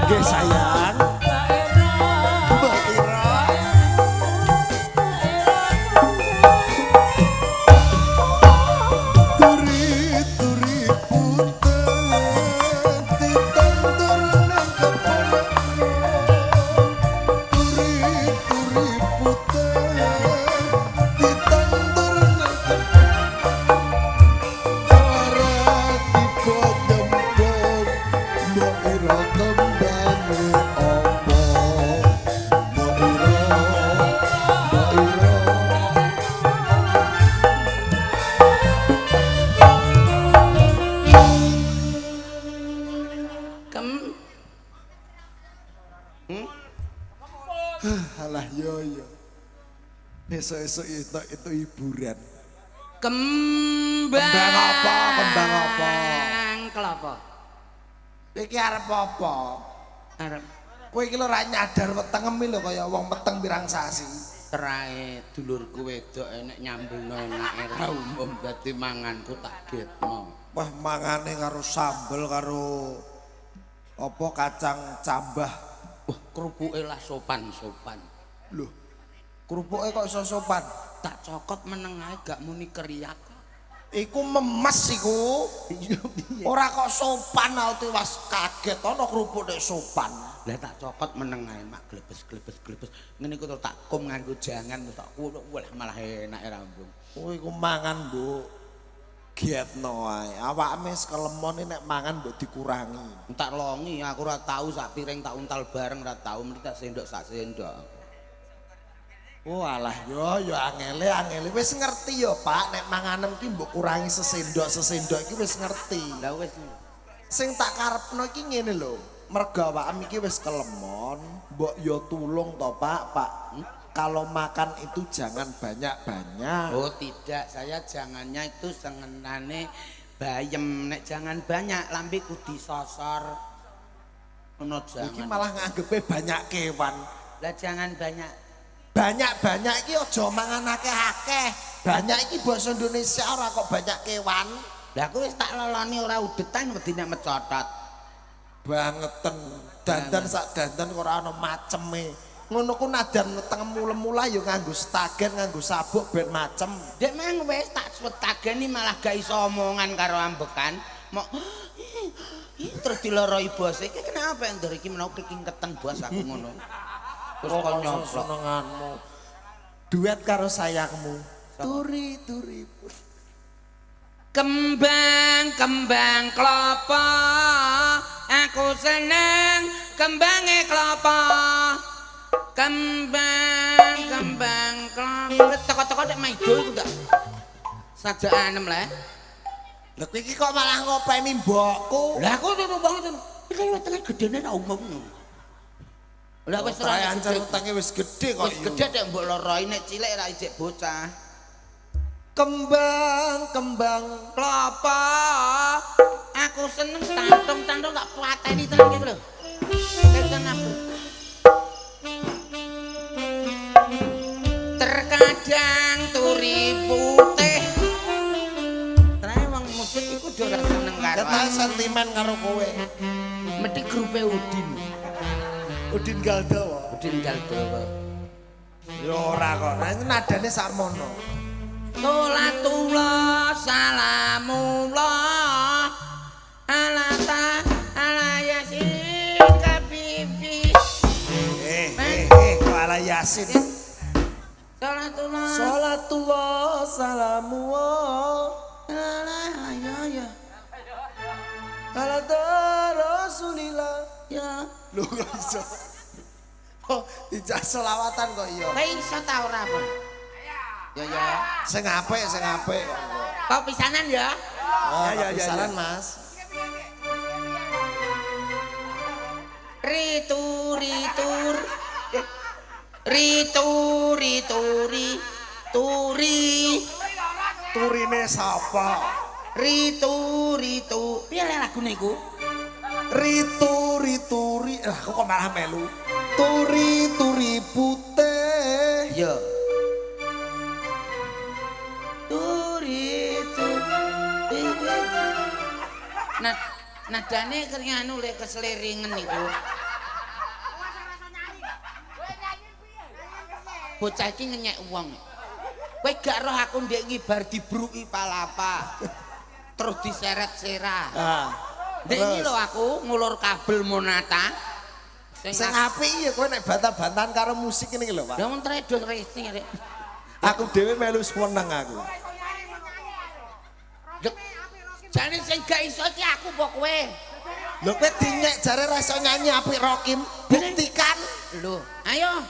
Nggih sayang. Mbak Ira. Turi-turi putih ditandur nang kebon. Turi-turi putih ditandur nang kebon. Tiba nyemplung Mbak Ira kembangé apa? Mbak Ira, Mbak Ira. Kem Alah yo. Esok-esok itu hiburan. kembang Kembang apa? Kembang apa? kelapa Iki arep apa? arep Kowe iki lho ra nyadar wetengem lho kaya wong meteng pirang sasi. terae dulurku wedok enek nyambelno enake ra umum dadi manganku tak getno. Wah mangane karo sambel karo apa kacang cambah. Wah, krupuke lah sopan-sopan. Lho. Krupuke kok iso sopan. Tak cokot meneng ae gak muni keriak. Iku memes iku. Ora kok sopan aku was kaget ana krupuk nek sopan. Lah tak cokot meneng ae mak glebes. Ngene iku tak kum nganggo jangan tak wah malah enak rambung. Kowe iku mangan, Mbok. Giatno ae. Awakme wis kelemon nek mangan mbok dikurangi. Tak longi aku ora tau sak piring tak untal bareng ora tau mesti tak sendok sak sendok. Oh alah yo angele wis ngerti yo Pak nek manganem ki mbok kurangi sesendok iki wis ngerti. Lah wis Sing tak karepno iki ngene lho. Merga awakmu iki wis kelemon, mbok yo tulung to Pak. Kalau makan itu jangan banyak-banyak. Oh tidak, saya jangannya itu sengenane bayem. Nek jangan banyak lambeku disosor. Ono jangan. Iki malah nganggepe banyak kewan. Lah jangan banyak. Banyak-banyak iki aja mangan akeh-akeh. Banyak iki basa Indonesia ora kok banyak kewan. Lah aku wis tak loloni ora udetan wedi nek mecotot. Bangeten. Dandan sak dandan kok ora ana maceme. Ngono ku nadan tengemu lemula ya nganggo stagen, nganggo sabuk ben macem. Dek mang wis tak swetageni malah gak iso omongan karo ambekan. Mok terus diloroi bos iki kenapa ndor iki menawa kekingketen bos aku ngono. Terus kok nyoplok senenganmu. Duet karo sayangmu. Turi-turi put. Kembang kelapa aku seneng kembange kelapa. Kembang kelapa teko-teko nek maido iku ndak sajanem le. Lha kowe iki kok malah ngopeni mbokku? Lah aku tuh banget iki wetenge gedene tak umumno. Lah wis ora ancen wetenge wis gedhe kok. wis gedhe nek mbok loroi nek cilik ra ijek bocah. Kembang Kelapa aku seneng tantung tak pateni tenan iki lho. Keten aku. Terkadang turi putih. Trae wong musik iku do ora seneng karo. Ketok sentimen karo kowe. Mesti grupe Udin. Udin Galdawa. Udin Galdawa. Ya ora kok. Nah itu nadane sarmono. Sholatullah salamullah ala yasin kabibi. Kok ala Yasin. Sholatullah salamullah Ya. ala Rasulillah. Ya. Lho kok iso. Oh, dijak selawatan kok iya. Kayak iso ta ora apa? Ya. Sing apik kok. Kau pisanan ya? Ya. Pisaran, Mas. Turine sapa? Piye le lagune iku? Rituri. Aku kok malah melu. Turi putih. Ya. Nadane kering anu lek keseliringen niku. bocah iki ngenyek wong. Kowe gak roh aku ndek iki bar dibruki palapa. Terus diseret serah. Ndek iki lho aku ngulur kabel monata. Sing apik ya kowe nek bantah-bantahan karo musik ini lho, Pak. Ya mun tredon racing rek. Aku dhewe melu seneng aku. Jane sing gak iso iki aku apa kowe? Lho kowe dinyek jare ra iso nyanyi apik Rokim. Buktikan. Lho, ayo.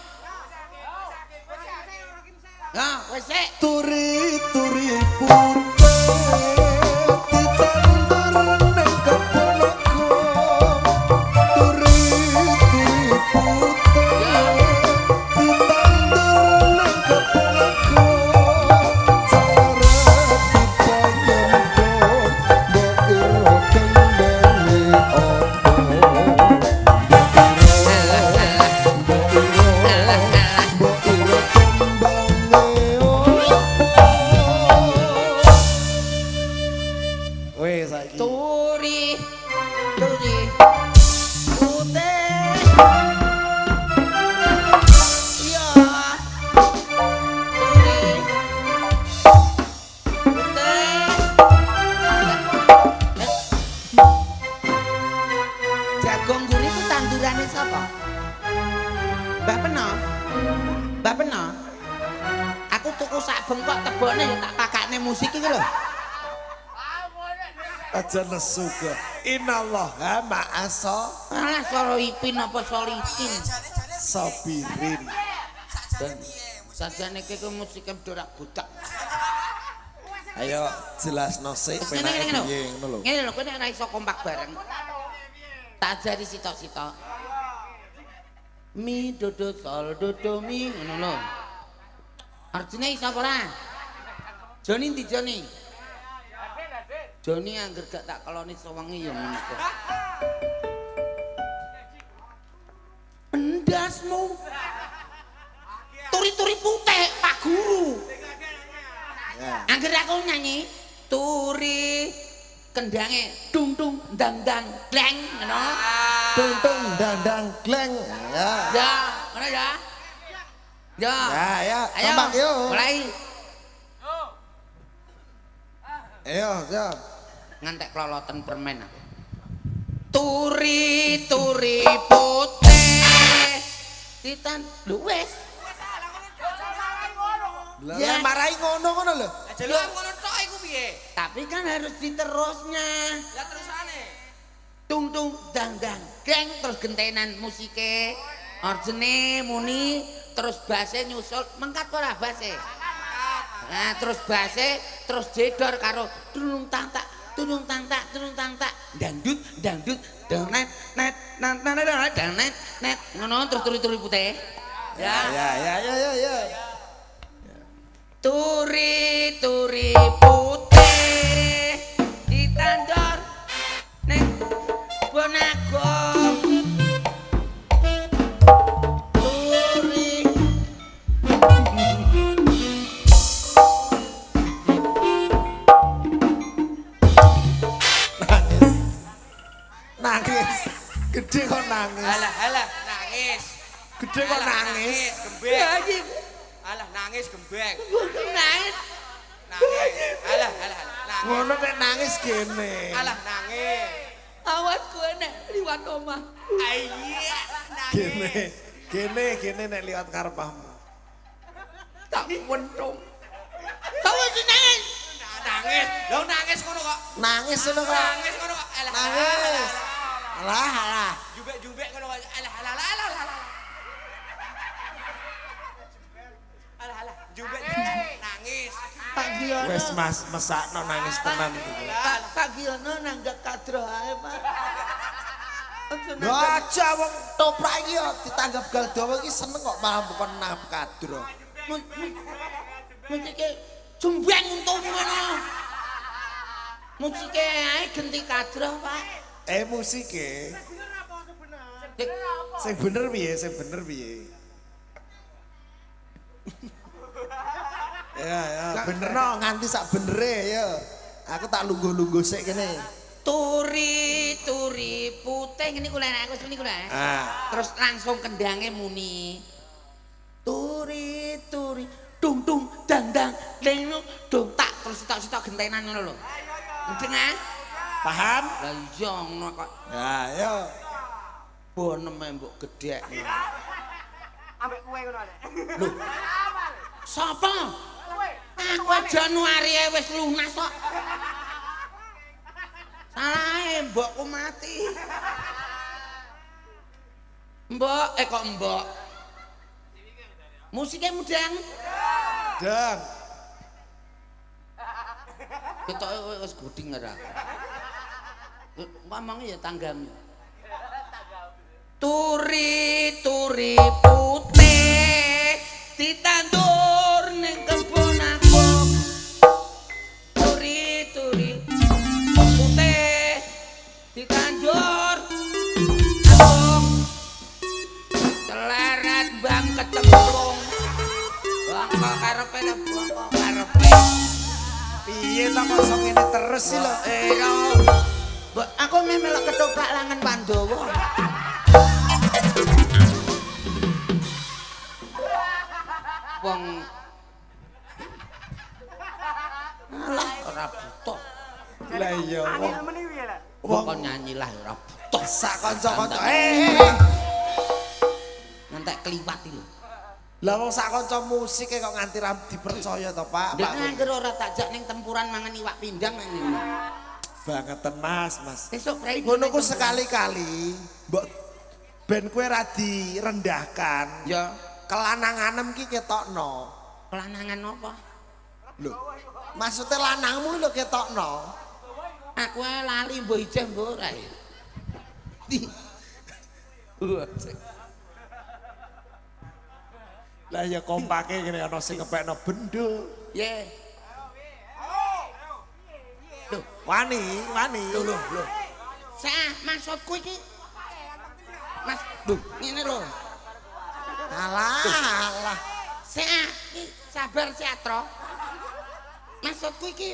Ya, wis sik. Turi-turi putih ditandur ning kebonku. Turi-turi putih ditandur ning kebonku. Cara dipanyempon mbok ira kendenge opo. Turi putih iya turi putih Jagong guri itu tandurane sapa? Mbah Peno? Mbah Peno? Aku tuku sak bengkok tebone ya tak pakakne musik iki lho. Aja nesu ke inallah ma'asa Alah soro ipin apa solitin sabirin. Sajane iki ku musik dorak budak. Ayo jelasno sik penake piye ngono lho. Ngene lho kowe nek ora iso kompak bareng. Tak ajari sitok-sitok. Mi do do sol do do mi ngono lho. Artine iso apa ora? Joni ndi Joni? Joni angger gak tak keloni sewengi ya ngono kok. Endasmu. Turi-turi putih Pak Guru. Ya. Angger aku nyanyi turi kendange dung dung dang dang gleng ngono. Tung dandang gleng. Ya. Ya, ngono ya. Ya. Ya, Ayo. kompak yo. Mulai Ayo, ya. ngantek keloloten permen aku. Turi turi putih. Titan lho wis. Ya marai ngono lho. Lho ngono tok iku piye? Tapi kan harus diterusnya. Lah terusane. Tung tung dang dang geng terus gentenan musike. Orjene muni terus base nyusul mengkat ora base. Nah terus base terus jedor karo tulung tangtak tulung tangtak dangdut dangdut donet net net net ngono terus turi-turi putih. Ya. Turi turi putih ditandor ning Bonagong. Turi Nangis. Gede kok nangis. Alah nangis. Gede kok nangis. Gembek. Alah nangis gembek. nangis. Nangis. Alah nangis. Ngono nek nangis kene. Alah nangis. Awas kowe nek liwat omah. Iya nangis. Kene nek liwat karepmu. Tak wentung. Sawo sing nangis. Nangis. Lho nangis ngono kok. Nangis ngono kok. Nangis ngono kok. Alah. Nangis. Alah. Jubek ngono kok. Alah. Alah. Jubek nangis. Pak Giono. Wes Mas mesakno nangis tenan iki. Pak Giono nanggap kadro ae, Pak. Lho aja wong toprak iki yo ditanggap Galdawa iki seneng kok malah bukan nanggap kadro. Musike jumbeng untung ngono. Musike ae genti kadro, Pak. Musike. Sing bener piye? Ya, bener no, nganti sak benere ya. Aku tak lungguh-lungguh sik kene. Turi putih ngene ku lek aku seni ku lek. Terus langsung kendange muni. Turi dung dung dang dang ding dung tak terus sitok-sitok gentenan ngono lho. Mudeng ah. Paham? Lah iya ngono kok. Ya, ayo. Boneme mbok gedhekne. Ambek kue ngono ada. Lho. Sapa? Aku Januari wis lunas kok. Salahe mbokku mati. Mbok, kok mbok. Musiknya mudeng. Dan Ketoke wis godhing ora. Ngomongnya ya tanggamu. Turi turi putih ditandur ning kebon aku. Turi turi putih ditandur aku. Celeret bang kecemplung. Bangko karepe bangko karepe. piye ta kok iso ngene terus sih lho. Mbok aku melok ketoprak langen Pandawa. Wong alah ora butuh. Lah iya wong. Wong kon nyanyi lah ora butuh. Sak kanca-kanca. Ngantek kliwat iki lho. Lah wong sak kanca musik kok nganti ra dipercaya to, Pak. Nek angger ora tak jak ning tempuran mangan iwak pindang ngene. Bangetan Mas. Esuk prei Ngono ku sekali-kali mbok ben kowe ra direndahkan. ya Kelananganem ki ketokno. kelanangan apa? Lho. Maksudnya lanangmu lho ketokno. Aku lali mbok ijeh mbok ora. Lah ya kompake ngene ana sing ngepekno bendo. Ye. Wani. Lho. Sah, maksudku iki Mas, duh, ngene lho. Alah. Sah, iki sabar Siatro. Maksudku iki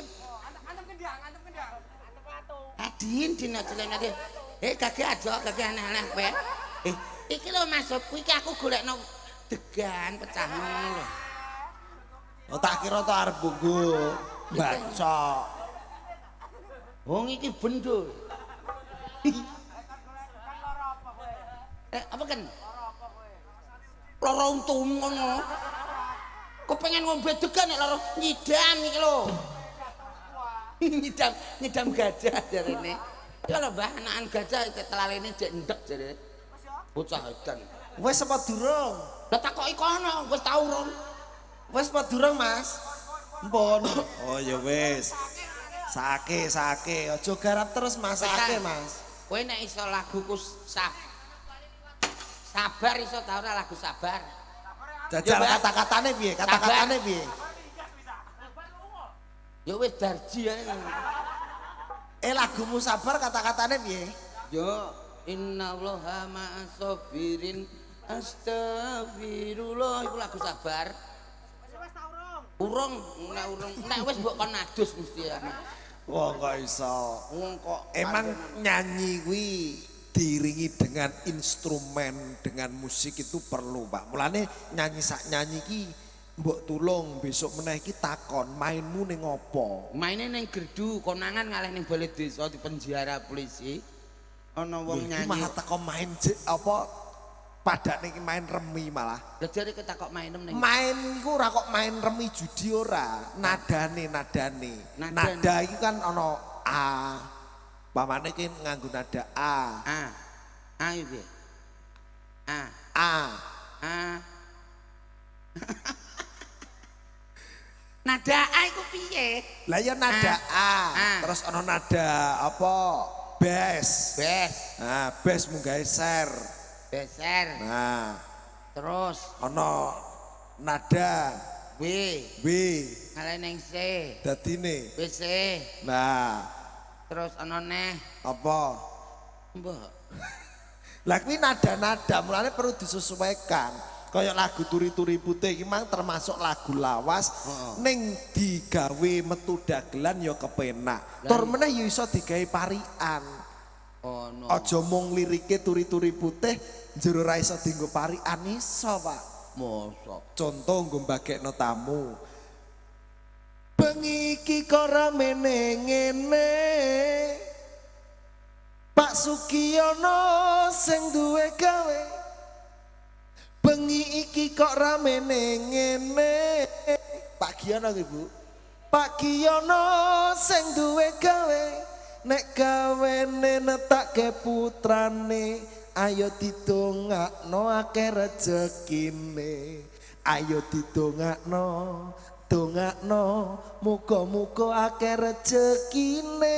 Antem kendang. Adin dina celana de. Kagek aja, kagek aneh-aneh kowe. Iki lho maksudku iki aku golekno degan pecah ngono lho. Oh tak kira to arep bunggu. Baca. Wong iki bendul. Apa kan? Lara untung ngono. Kepengen ngombe degan nek lara nyidam iki lho. Nyidam gajah jarene. Ya lho Mbah, anakan gajah ketelalene jek ndek jare. Bocah edan. Wis apa durung? Lah takoki kono, wis tau urung. Wis apa durung, Mas? Mpun. Oh ya wis. Sake. Aja garap terus masake, Mas. Kowe nek iso laguku sabar iso ta ora lagu sabar. Jajal kata-katane piye? Kata-katane piye? Ya wis darji ae. Lagumu sabar kata-katane piye? Ya innallaha ma'as sabirin astagfirullah iku lagu sabar. Urung, nek wis mbok kon adus mesti ya. Wah kok iso. Wong kok Emang nyanyi kuwi diiringi dengan instrumen, dengan musik itu perlu, Pak. Mulane nyanyi sak nyanyi ki mbok tulung besok meneh iki takon mainmu ning apa? maine ning gerdu konangan ngalih ning balai desa di penjara polisi. Ana wong nyanyi. Malah teko main apa padane iki main remi malah. Lah jare ketakok mainem ning. Main iku ora kok main remi judi ora, nadane. Nada iki kan ana A. Pamane iki nganggo nada A. A iki piye? A. Nada A iku piye? Lah ya nada A. Terus ana nada apa? Bes. Nah, bes mung gawe ser. Beser. Nah, Terus ana nada W. W. Ngalih ning C. Dadine. BC. Nah, Terus ana neh apa? mbok. Lah kuwi nada-nada mulane perlu disesuaikan. Kayak lagu Turi-turi Putih iki mang termasuk lagu lawas ning digawe metu dagelan ya kepenak. Tur meneh ya iso digawe parikan. Oh no. Aja mung lirike Turi-turi Putih njero ra iso dienggo parikan iso, Pak. Mosok. Contoh nggo mbagekno tamu. Bengi iki kok ramene ngene. Pak Sukiono sing duwe gawe. Bengi iki kok ramene ngene. Pak Giono Ibu. Pak Giono sing duwe gawe. Nek gawene netake putrane, ayo didongakno akeh rejekine. Ayo didongakno, dongakno, muga-muga akeh rejekine.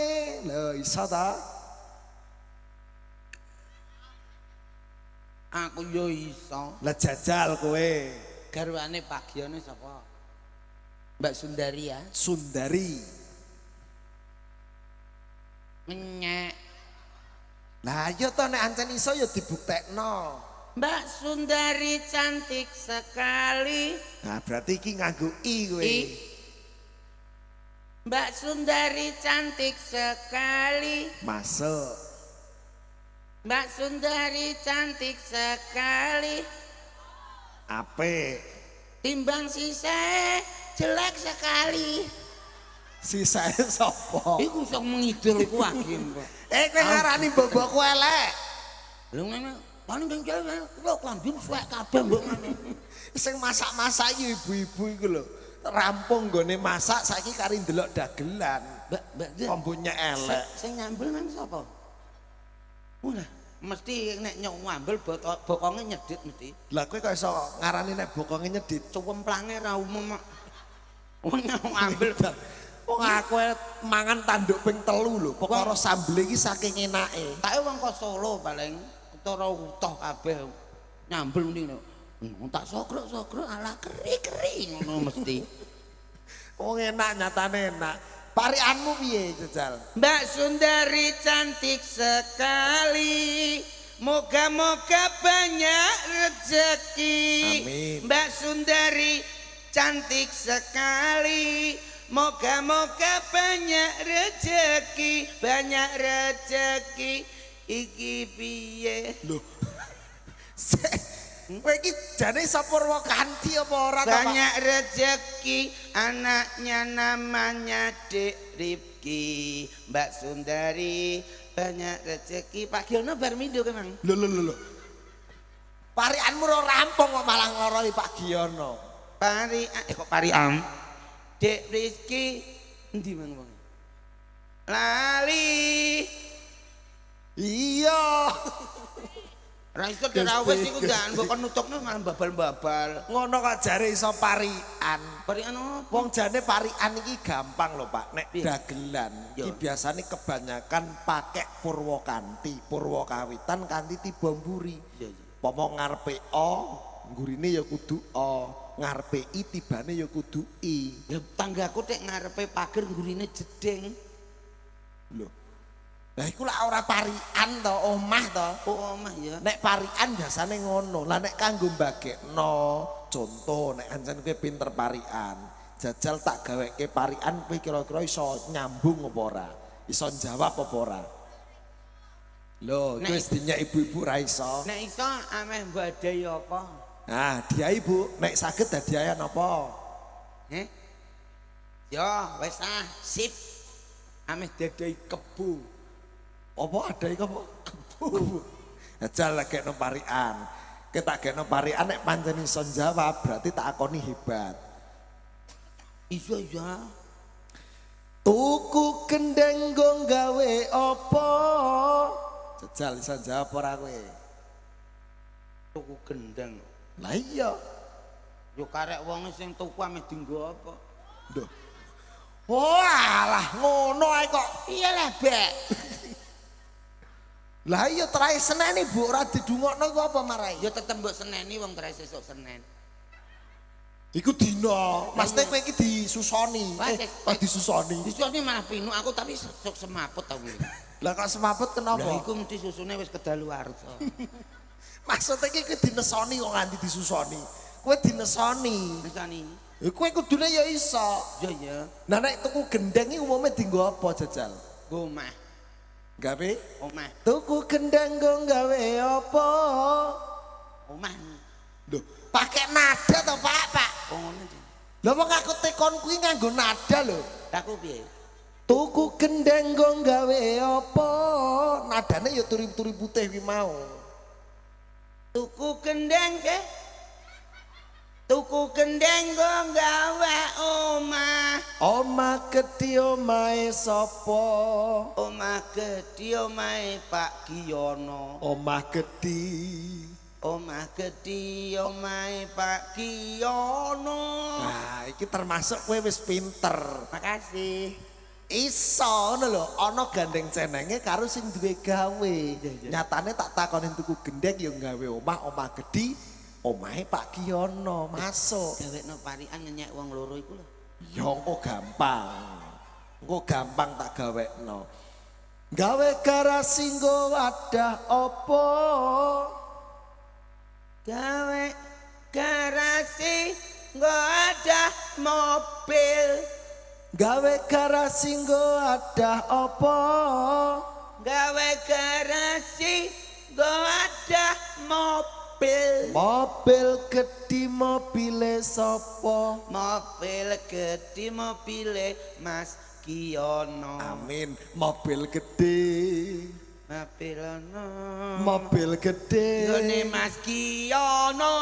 Lho iso ta? Aku yo iso. Lah jajal kowe. Garwane Pak Giono sapa? Mbak Sundari ya. Sundari. Menyek. Lah ayo to nek ancen iso ya dibuktekno. Mbak Sundari cantik sekali. Nah berarti iki nganggo i kowe. I. Mbak Sundari cantik sekali. Masuk. Mbak Sundari cantik sekali. Apik. Timbang sisa jelek sekali. Sisae sapa? Iku sok mengidul iku akim kok. Kowe ngarani bobokku elek. Lho ngene, paling jengkel lho klambi suwek kabeh mbok ngene. Sing masak-masak iki ibu-ibu iku lho. Rampung nggone masak saiki kari ndelok dagelan. Mbak, Kombunya elek. Sing nyambel nang sapa? Ora, mesti nek nyok ngambel bokonge nyedit mesti. Lah kowe kok iso ngarani nek bokonge nyedit? Cuwemplange ra umum mak. Wong ngambil Wong aku mangan tanduk ping 3 lho. Perkara sambel iki saking enake. tak wong kok Solo paling utara utuh kabeh nyambel mending lho. Tak sogrok-sogrok ala keri-keri ngono mesti. Wong enak nyatane enak. Parianmu piye jajal? Mbak Sundari cantik sekali. Moga-moga banyak rezeki. Amin. Mbak Sundari cantik sekali. Moga-moga banyak rezeki, banyak rezeki. Iki piye? Lho. Kowe iki jane iso Purwakanti apa ora to, Pak? Banyak rezeki, anaknya namanya Dek Rifki. Mbak Sundari banyak rezeki. Pak Giono bar mindo ke Mang? Lho. Parianmu ora rampung kok malah ngoroi Pak Giono. Kok pariam? Dek Rizki endi Mang wong? Lali. Iya. Ra iso terawis iku ndak mbok nutupno malah babal-babal. Ngono kok jare iso parian. Parian apa? Wong jane parian iki gampang lho Pak. Nek Piye? dagelan iki Yo. biasane kebanyakan pakai Purwakanti, Purwakawitan kanthi tiba mburi. Iya, iya. Pomo ngarepe O, nggurine ya kudu O. Ngarepe I tibane ya kudu I. Ya tanggaku tek ngarepe pager nggurine jeding. Lho. Lah iku lak ora parian to, omah to. Oh omah ya. Nek parian biasane ngono. Lah nek kanggo mbagekno, contoh nek ancen kowe pinter parian, jajal tak gaweke parian kowe kira-kira iso nyambung apa ora? Iso jawab apa ora? Lho, kowe wis dinyek ibu-ibu ra iso. Nek iso ameh mbadai apa? Nah, dia ibu, nek saged hadiahan apa? Heh? Yo, wis sip. Ameh dadai kebu. Apa ada iki apa? Kebu. Jajal lek gekno parian. Kita gekno parian nek pancen iso jawab, berarti tak akoni hebat. Iso ya. Tuku kendeng nggo gawe apa? Jajal iso jawab ora kowe? Tuku gendang. Lah iya. Yo karek wong sing tuku ameh dienggo apa? Duh. Walah ngono ae kok. Iyalah, Bek. Lah iya terae Senin Bu ora didungokno iku apa marai? Yo tetep mbok seneni wong terae sesuk Senin. Iku dina, maksudnya kowe iki disusoni. Wah, Disusoni. Disuwane malah pinu aku tapi sok semaput tau kuwi. Lah kok semaput kenapa? Lah iku mesti susune wis kedaluwarsa. Maksudnya iki kowe dinesoni kok nganti disusoni. Kowe dinesoni. Nesani. Kowe kudune ya iso. Ya ya. Nah nek tuku gendeng iki umumnya dienggo apa jajal? Omah. Gawe? Omah. Tuku gendeng nggo gawe apa? Omah. Loh, pakai nada to, Pak? Oh ngono. Jan. Lha wong aku tekon kuwi nganggo nada lho. Lah ku piye? Tuku gendeng go gawe apa? Nadane ya turi-turi putih kuwi mau. Tuku gendeng ke? Tuku gendeng go gawe omah. Omah gedhi omahe sapa? Omah gedhi omahe Pak Giyono. Omah gedhi. Omah gedhi omahe Pak Giyono. Nah, iki termasuk kowe wis pinter. Makasih. Iso ngono lho, ana gandeng cenenge karo sing duwe gawe. Nyatane tak takonin tuku gendeng ya gawe omah gedhi, omahe Pak Giyono, masuk. Gawekno parikan ngenyek wong loro iku lho. Ya engko gampang. Engko gampang tak gawekno. Gawe garasi nggo wadah apa? Gawe garasi nggo ada mobil. Gawe garasi nggo wadah apa? Gawe garasi nggo ada mobil. Mobil gedhi mobile sapa? Mobil gedhi mobile Mas Giyono. Amin. Mobil gedhe. Mobil ono. Mobil gedhe. Nggone Mas Giyono.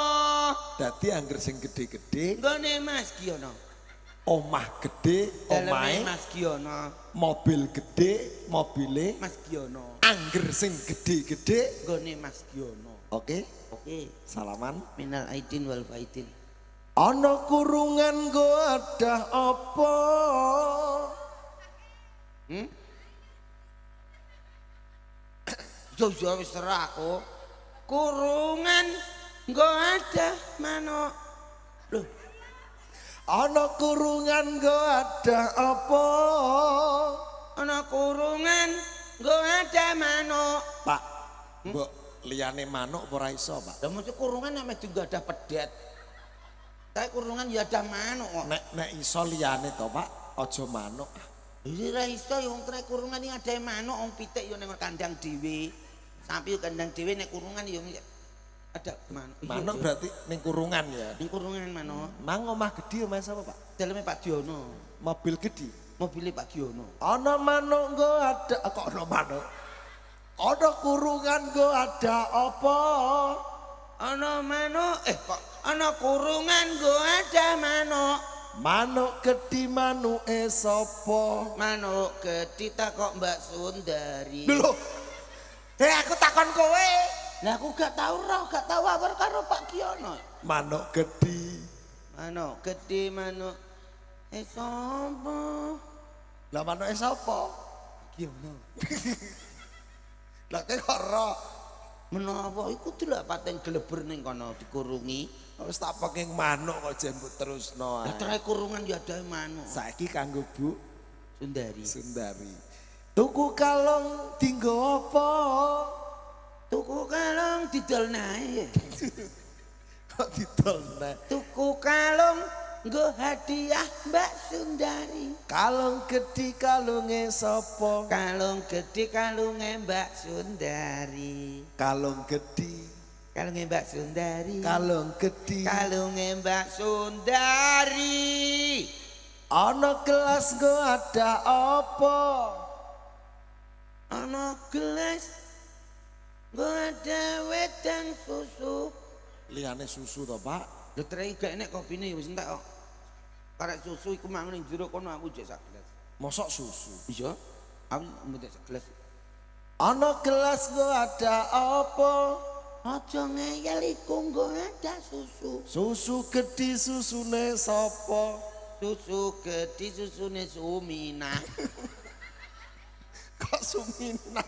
Dadi angger sing gedhe-gedhe, Nggone Mas Giyono. omah gedhe, Daleme omahe, Mas Giyono. mobil gedhe, mobile, Mas Giyono. angger sing gedhe-gedhe. Nggone Mas Giyono. Oke, Oke. salaman. Minal aidin wal faidin. Ana kurungan nggo adah apa? Yo wis terah aku. Kurungan nggo ada manuk. Loh, Ana kurungan nggo adah apa? ana kurungan nggo ada manuk. Pak, mbok liyane manuk apa ora iso, Pak? Lah mesti kurungan nek juga ada pedet. Kayak kurungan ya ada manuk kok. Nek iso liyane to, Pak, aja manuk. Iki ra iso ya wong trek kurungan iki ada manuk wong pitik yo ning kandang dhewe. Sapi yo kandang dhewe nek kurungan yo ada manuk. Manuk berarti ning kurungan ya. ning kurungan manuk. Nang omah gedhi omahe sapa, Pak? Daleme Pak Giyono. Mobil gedhi. Mobile Pak Giyono. Ana manuk nggo ada kok ana manuk. Ana kurungan nggo ada apa? Ana manuk kok ana kurungan nggo ada manuk. Manuk gedhi manuke sapa? Manuk gedhi takok Mbak Sundari. Lho. Aku takon kowe. Lah aku gak tau roh, gak tau awar karo Pak Giyono. Manuk gedhi. Manuk gedhi manuk sapa? Lah manuke sapa? Giyono. Lah kok ora Menapa iku delok pating gleber ning kono dikurungi. wis tak penging manuk kok jembut terusno Lah ae. trek kurungan ya ada manuk. Saiki kanggo Bu Sundari. Sundari. Tuku kalong dinggo apa? Tuku kalung didol nae. Kok didolne? Tuku kalung nggo hadiah Mbak Sundari. Kalung gedhi kalunge sapa? Kalung gedhe kalunge Mbak Sundari. Kalung gedhi, Kalunge Mbak Sundari. kalung gedhi. Kalunge Mbak Sundari. Ana gelas nggo ada apa? Ana gelas nggo ada wedang susu. Liyane susu to, Pak? Lho trek gak enek kopine wis entek kok. Karek susu iku mang ning jero kono aku jek sak gelas. Mosok susu. Iya. Aku mbek sak gelas. Ana gelas nggo ada apa? Aja ngeyel iku nggo ada susu. Susu gedhi susune sapa? Susu gedhi susune Sumina. Kok Sumina?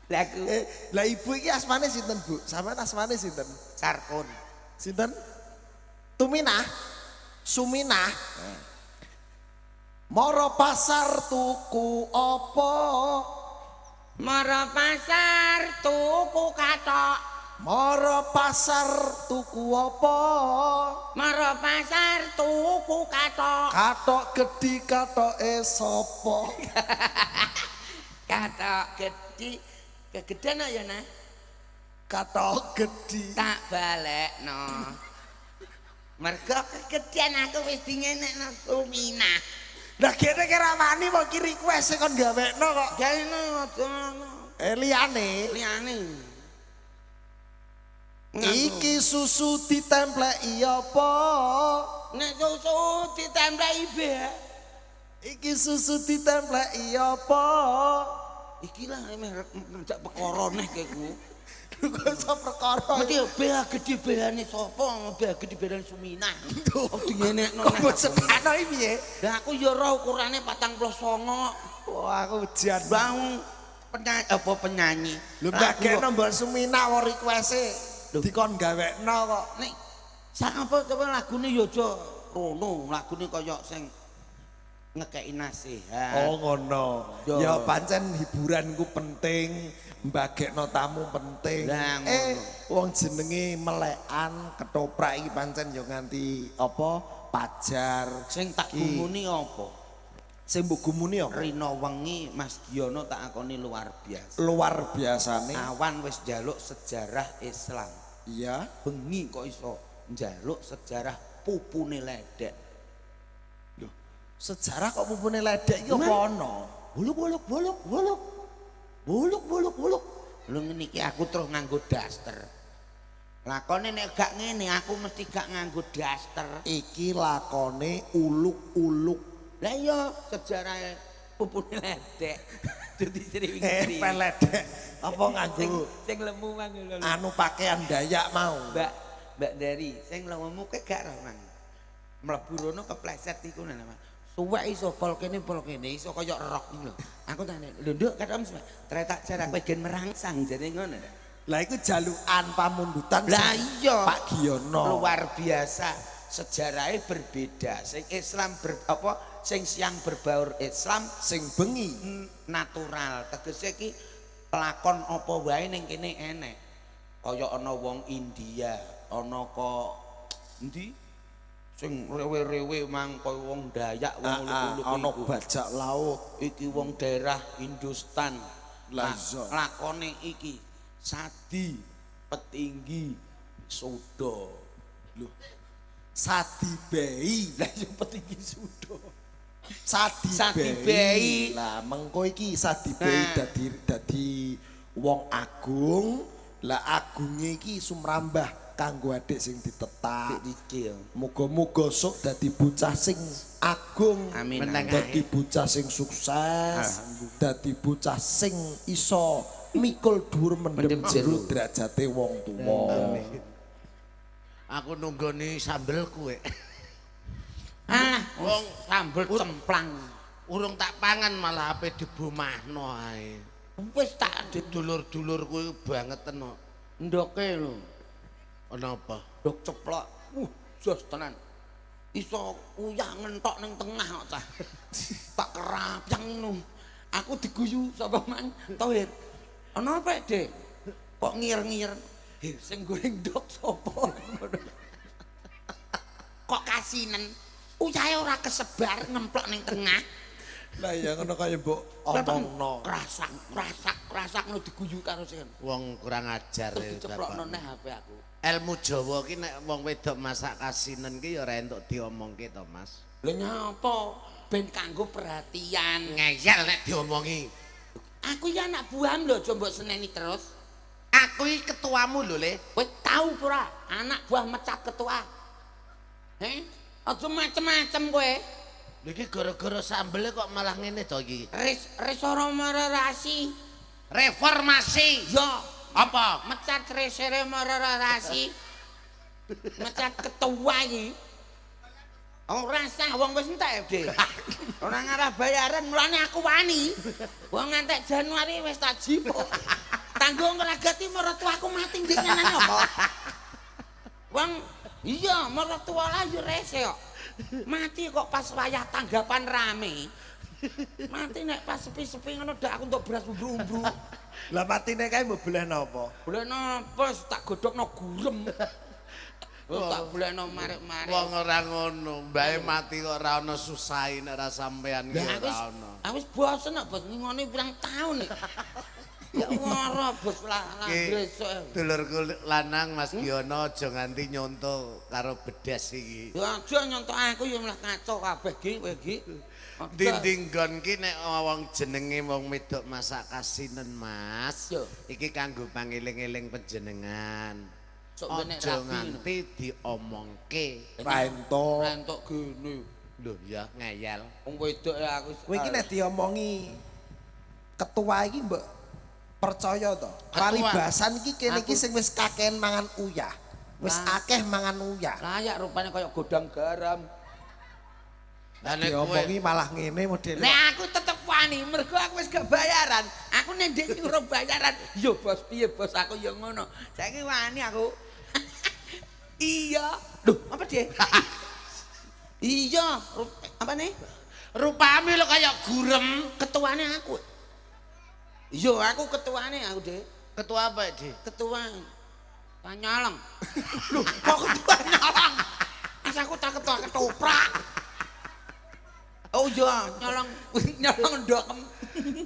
Lah aku Lah ibu iki asmane sinten, Bu? Sampeyan asmane sinten? Sarkun. Sinten? Tuminah? Suminah? Moro pasar tuku apa? Mara pasar tuku katok. Moro pasar tuku apa? Mara pasar tuku katok. Katok gedhi katoke sapa? Katok gedhi kegedean ya nah. Katok gedhi. Tak balekno. Mergo kegedean aku wis dingenekno Suminah. Lah kene kira wani mau ki request kon gawekno kok. Gaeno aja ngono. Liyane Liyane. iki susu ditempleki apa? Nek susu ditempeli be. Iki susu ditempleki apa? Iki lah ngejak perkara neh keku. Kok iso perkara. Mesti bea gedhe beane sapa? Bea gedhe beane Suminah. Oh dingenekno Kok bosekno iki piye? Lah aku ya ora ukurane 49. Wah, aku ujian. Bang penyanyi. Lho mbak gekno mbok Suminah wa request-e. Dikon gawekno kok. Nek sak apa lagune ya aja rono, lagune kaya sing ngekeki nasihat. Oh ngono. Yo. Ya pancen hiburan ku penting, mbagekno tamu penting. Lah, ngono. Wong jenenge melekan ketoprak iki pancen yo nganti apa? Pajar. Sing tak Ki. gumuni apa? Sing mbok gumuni apa? Rina wengi Mas Giono tak akoni luar biasa. Luar biasane. Awan wis njaluk sejarah Islam. Iya. Bengi kok iso njaluk sejarah pupune ledek. Loh, sejarah kok pupune ledek iki apa ana? Buluk. Lho ngene iki aku terus nganggo daster. Lakone nek gak ngene aku mesti gak nganggo daster. Iki lakone uluk-uluk. Lah iya sejarah pupune ledek. Dadi sering Peledek. Apa nganggo sing lemu mang lho. anu pakaian Dayak mau. Mbak Dari, sing lemu ke gak roh mang. Mlebu rono kepleset iku nang. Suwek iso pol kene iso kaya rok lho. Aku tanya, lho nduk katam tretak jarak kowe gen merangsang jane ngono. Lah iku jalukan pamundutan Lah iya. Pak Giono. Luar biasa. Sejarahnya berbeda. Sing Islam sing siang berbaur Islam Sing bengi natural. Tegese iki pelakon apa wae ning kene enek. Kaya ana wong India, ana kok endi? Sing rewe-rewe mang kaya wong Dayak, wong uluk-uluk ana iku. bajak laut. Iki wong daerah Hindustan. Lah iya. Lakone iki Sadi, Petinggi, Sudo. Lho. Sadi Bei. Lah yo Petinggi Sudo. Sadi Sadi Bei. Bei. Lah mengko iki Sadi Bei Nah. dadi wong agung. Lah agunge iki sumrambah kanggo adik sing ditetak. Iki yo. Muga-muga sok dadi bocah sing agung, Amin. dadi bocah sing sukses, dadi bocah sing iso mikul dhuwur mendem jero derajate wong tuwa. Aku nunggoni sambel kue. Ah, wong sambel cemplang. Urung tak pangan malah ape dibomahno ae. Wis tak Dulur-dulur kuwi banget kok. ndoke lho. Ana apa? Dok ceplok. Jos tenan. Iso uyah ngentok ning tengah kok cah. Tak kerapyang ngono. Aku diguyu sapa mang Tohir. Ana apa, Dek? Kok ngir-ngir. Sing goreng dok sapa? Kok kasinen. Uyahe ora kesebar ngemplok ning tengah. Lah ya ngono kaya mbok omongno. Krasak no diguyu karo sing. Wong kurang ajar Terus ya diceplokno bapak. neh HP aku. Ilmu Jawa ki nek wong wedok masak kasinen ki ya ora entuk diomongke to, Mas. Lha nyapa? Ben kanggo perhatian. Ngeyel nek diomongi. Aku ya anak buahmu lho, aja mbok seneni terus. Aku iki ketuamu lho, Le. Kowe tau ora anak buah mecat ketua? Aja macem-macem kowe. Lha iki gara-gara sambele kok malah ngene to iki. Resoro mararasi. Reformasi. Yo, Apa? mecat resere mararasi. Mecat ketua iki. Ora sah wong wis entek, Dik. Ora ngarah bayaran, mulane aku wani. Wong ngantek Januari wis tak jipuk. Tanggo ngragati maratuaku mati ndek ngenane apa? Wong iya maratua lah yo rese kok. Mati kok pas wayah tanggapan rame. Mati nek pas sepi-sepi ngono dak aku entuk beras umbru-umbru. Lah matine kae mbok boleh napa? Boleh napa tak godhokno gurem. Tak bolehno marik-marik. Wong ora ngono, mbae mati kok ora ana susahe nek ora sampean ki Lah ora ana. aku wis bosen kok bos ngene pirang taun nek. Ya ora bos lah Ki, besok. dulurku lanang Mas Giono aja nganti nyonto karo bedas iki. Ya aja nyontok aku ya malah ngaco kabeh iki kowe iki. Dinding gon ki nek wong jenenge wong wedok masak kasinen Mas. Yo. Iki kanggo pangeling-eling panjenengan. Sok benek Aja rapi. nganti diomongke. Raento. Rentok gene. Lho ya ngeyel. Wong wedok ya aku. Kowe iki nek diomongi ketua iki mbok percaya to. Paribasan iki kene iki sing wis kakean mangan uyah. Wis akeh mangan uyah. Layak rupane kaya godang garam. Lah nek kowe Diomongi malah ngene modele. Nek aku tetep wani mergo aku wis gak bayaran. Aku nek ndek nyuruh bayaran. Yo bos piye bos aku ya ngono. Saiki wani aku. Iya. Loh, apa dia? Iya, apa nih? rupane lho kaya gurem. Ketuane aku. Iya, aku ketuane aku, Dek. Ketua apa, Dik? Ketua Nyolong. Loh, kok ketua nyolong? Mas aku tak ketua ketoprak. Oh iya, nyolong ndokem.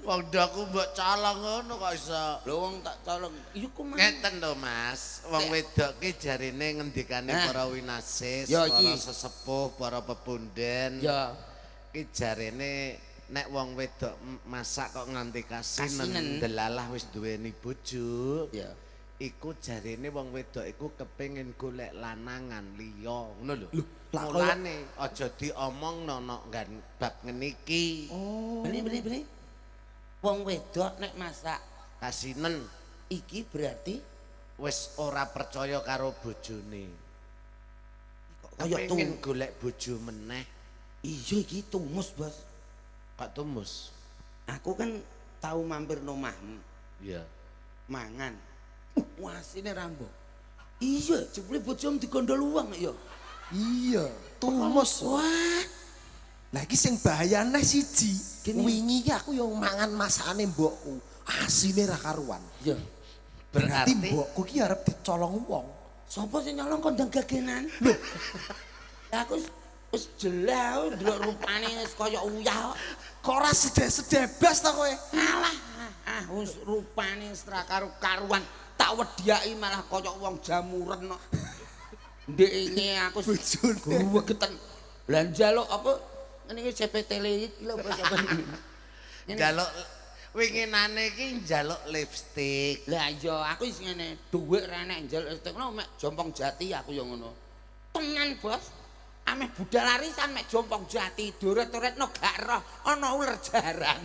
Wong daku mbok colong ngono kok iso. Lho wong tak colong. Iya ku mang. Ngeten lho Mas, wong wedok ki jarine ngendikane para winasis, Ya, para iki. sesepuh, para pepunden. Ya. Ki jarine nek wong wedok masak kok nganti Kasinen. kasinen delalah wis duweni bojo. Ya. Iku jarine wong wedok iku kepengin golek lanangan liya, ngono lho. lah kaya- Mulane aja diomongno bab ngene iki. Oh. Bener. Wong wedok nek masak Kasinen iki berarti wis ora percaya karo bojone. kaya Kepengin golek bojo meneh. Iya iki tumus, Bos. Kak Tumus. Aku kan tahu mampir nomahmu Iya. mangan. Wasine rambo. Iya, jebule bojomu digondol uang ya. Iya, tumus. Wah, Lah iki sing bahayane siji. Gini. Wingi iki aku yang mangan masakane mbokku. Asine ra karuan. ya. Berarti Berarti mbokku ki arep dicolong wong. Sapa sing nyolong kondang gagenan? Lho. Aku wis jelas ndelok rupane wis kaya uyah. Kok ora sedhe-sedebas ta kowe? Alah, wis rupane wis ra karu-karuan. Tak wedhiaki malah kaya wong jamuren kok. Ndekne aku Bojone. gregeten. Lah njaluk apa ngene iki CPT iki lho apa sapa iki. njaluk winginane iki njaluk lipstik. Lah iya aku wis ngene, dhuwit ra enek njaluk tekno mek Jompong Jati aku ya ngono. Tenan, Bos. Ameh budal arisan mek Jompong Jati, doret-doretno gak roh ana uler jaran.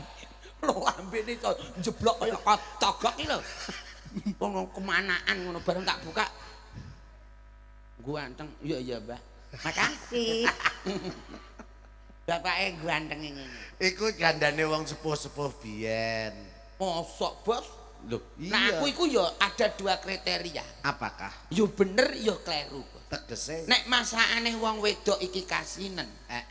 Lho ambene iso jeblok kaya kotogok iki lho. Wong kemanaan ngono bareng tak buka. Ganteng. Iya, Mbah. Makasih. Bapake ganteng ngene. Iku gandane wong sepuh-sepuh biyen. Mosok, Bos? Loh, Nah, iya. aku iku ya ada dua kriteria. Apakah Yo bener, yo kleru. tegese Nek masakane wong wedok iki kasinen,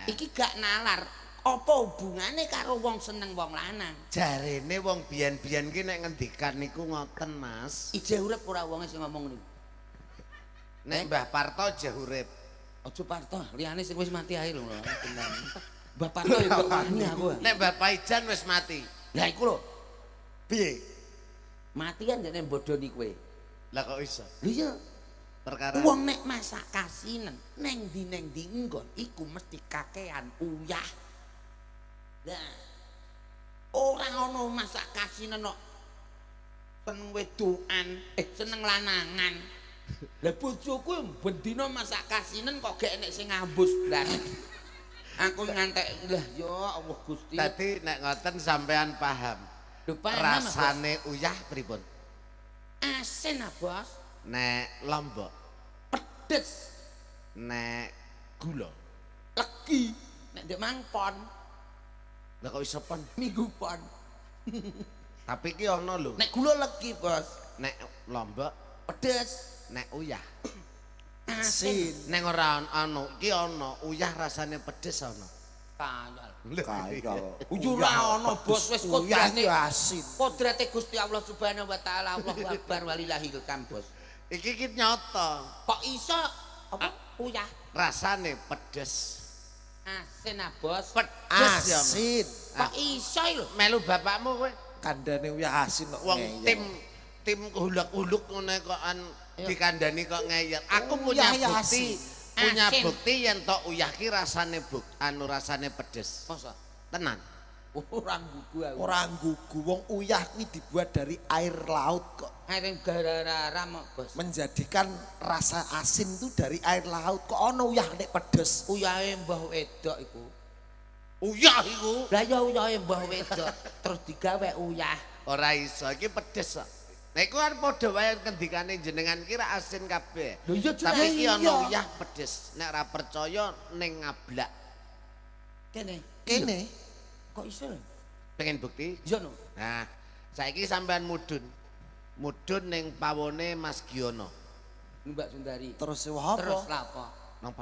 iki gak nalar. Apa hubungane karo wong seneng wong lanang? jarene wong biyen-biyen ki nek ngendikan niku ngoten, Mas. Ije urip ora wonge sing ngomong niku. Nek Mbah Parto jeh urip. Aja Parto, liyane sing wis mati ae lho. Tenan. Mbah Parto yo kok wani aku. Nek Mbah Paijan wis mati. Lah iku lho, Piye? mati kan jane bodoni kowe. Lah kok iso? Lho iya, Perkara wong nek masak kasinen neng di nggon iku mesti kakean uyah. Lah ora ono masak kasinen kok seneng wedokan, seneng lanangan. Lah bojoku bendina masak kasinen kok gak enek sing ngambus blas. Aku ngantek lah ya Allah Gusti. dadi nek ngoten sampean paham. Lho paham, Mas. Rasane uyah pripun? Asin ah, Bos. Nek lombok, Pedes, nek gula. legi. Nek ndek mangpon, Lah kok iso pon? minggu pon. Tapi ki ana lho. Nek gula legi, Bos. Nek lombok, Pedes, nek uyah. asin. Nek ora ana, iki ana uyah rasane pedes ana. Kayal. Kayal. Ora ono, Bos, wis Uyah kodrate. iki asin. Kodrate Gusti Allah Subhanahu wa taala, Allahu Akbar walillahil kam, Bos. Iki ki nyata. Kok iso apa uyah Rasane pedes. asin ah, Bos? Pedes ya. Asin. Kok iso lho? Melu bapakmu kowe. kandhane uyah asin kok. Wong ngeyel. tim hulak-huluk ngene kok dikandani kok ngeyel. Aku Uyah punya asin. bukti yen tok uyah ki rasane rasane pedes. Masa Tenan. orang gugu aku. Ora nggugu wong uyah kuwi dibuat dari air laut kok. Aireng gara-gara mok, Bos. Menjadikan rasa asin itu dari air laut kok ana uyah nek pedes. Uyahe mbah wedok iku. Uyah iku. Lah ya uyahe mbah wedok terus digawe uyah. Ora iso iki pedes kok. Nek iku kan padha wae kendikane jenengan ki ra asin kabeh. Lho iya Tapi iki iya. ana uyah pedes. Nek ra percaya ning ngablak. Kene. Kene Kok iso? Pengen bukti? Iya no. Nah, saiki sampean mudun. Mudun ning pawone Mas Giono. Mbak Sundari. terus wah Terus apa? lah apa? Nang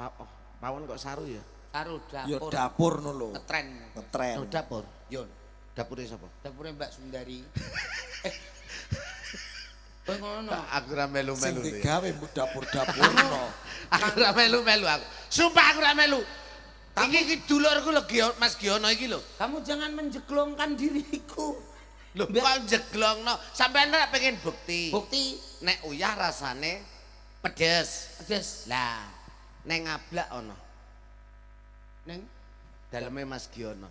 pawon kok saru ya? Karo Ya dapur. dapur ngono lho. Ngetren. Ngetren. Nang dapur. Yon. Dapure sapa? Dapure Mbak Sundari. Kowe ngono. Aku ra Sing melu-melu. ya. digawe mbok dapur-dapurno. Aku ra melu-melu aku. Sumpah aku ra melu. Iki dulurku lho Mas Giono iki lho. Kamu jangan menjeglongkan diriku. Lho kok jeglongno? Sampeyan nek pengen bukti. Bukti Nek uyah rasane pedes. pedes. Lah, ning ngablak ana. Neng Daleme Mas Giono.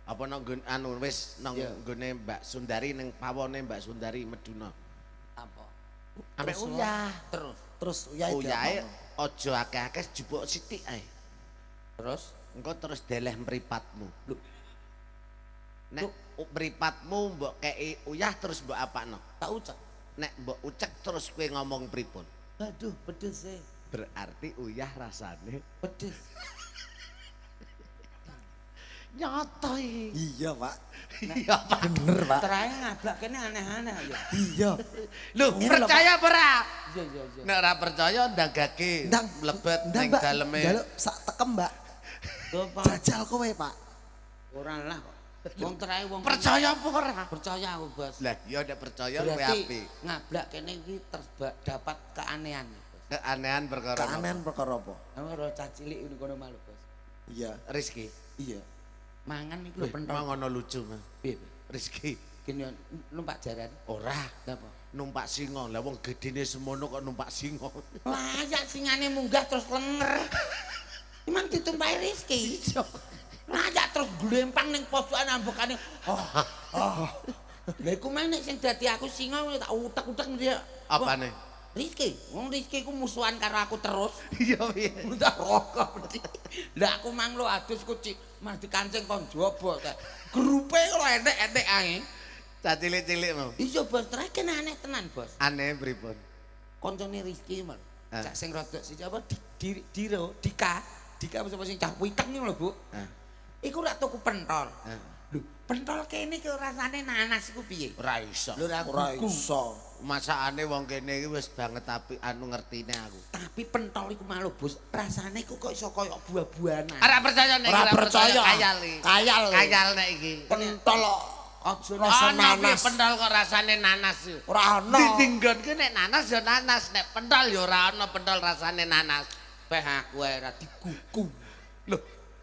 Apa nang anu wis nang Iya. nggone Mbak Sundari ning pawone Mbak Sundari Meduna. apa? Ambek Terus uyah. Terus. Terus uyah Uyahe aja akeh-akeh jupuk sithik ae. Terus Engko terus deleh mripatmu. Lho. Nek mripatmu mbok kei uyah terus mbok apakno? tak ucap. Nek mbok ucek terus kowe ngomong pripun? Aduh, pedes e. Berarti uyah rasane Pedes. nyoto iki. Iya, Pak. Iya, Pak. Bener, Pak. Terakhir ngablak kene aneh-aneh ya. Iya. Lho, Ngene lho, percaya apa ora? Iya iya iya. Nek ora percaya ndagake Ndang mlebet ndang, ning Mbak. daleme. Njaluk sak tekem, Mbak. Tuh, Pak. Jajal kowe, Pak. Ora lah kok. Wong terakhir wong Percaya apa ora? percaya aku, Bos. Lah, ya nek percaya luwih Berarti apik. ngablak kene iki dapat keanehan. Bos. Keanehan perkara apa? Keanehan perkara apa? Kamu ora cah cilik ini kono malu, Bos. Iya. Rizki. Iya. Mangan iki lho Wih, pentol. emang ngono lucu, Mas. Piye? piye? Rizki. Kene numpak jaran. Ora. Napa? Numpak singa. Lah wong gedene semono kok numpak singa. Layak singane munggah terus lenger. Iman ditumpahi rezeki. Layak terus glempang ning pojokan ambekane. Oh. Lha iku mah nek sing dadi aku singa tak utek-utek dia. Apane? Rizki, wong Rizki ku musuhan karo aku terus. Iya piye? Udah rokok mesti. Lah aku mang lo adus kucing, mah dikancing kon jobo ta. Grupe kok enek-enek ae. Cah cilik-cilik mau. Iya bos, terakhir aneh tenan bos. Aneh pripun? Koncone Rizki mah. Ah. Cak sing rodok si apa Dika sapa sing cah witeng lho Bu. Ah. Iku rak tuku pentol. Ah. Lho, pentol kene ki rasane nanas iku piye? Ora iso. Lho ra Ora gugu. iso. Masakane wong kene iki wis banget tapi anu ngertine aku. Tapi pentol iku malu bos, rasane iku kok iso koyo buah-buahan. Ora percaya nek Ora percaya. kayal iki. Kayal. Kayal nek iki. Pentol Aja rasa Ana piye nanas. pentol kok rasane nanas yo. Ora ana. Dinggonke nek nanas ya nanas, nek pentol ya ora ana pentol rasane nanas. Peh aku ae ra digugu. Lho,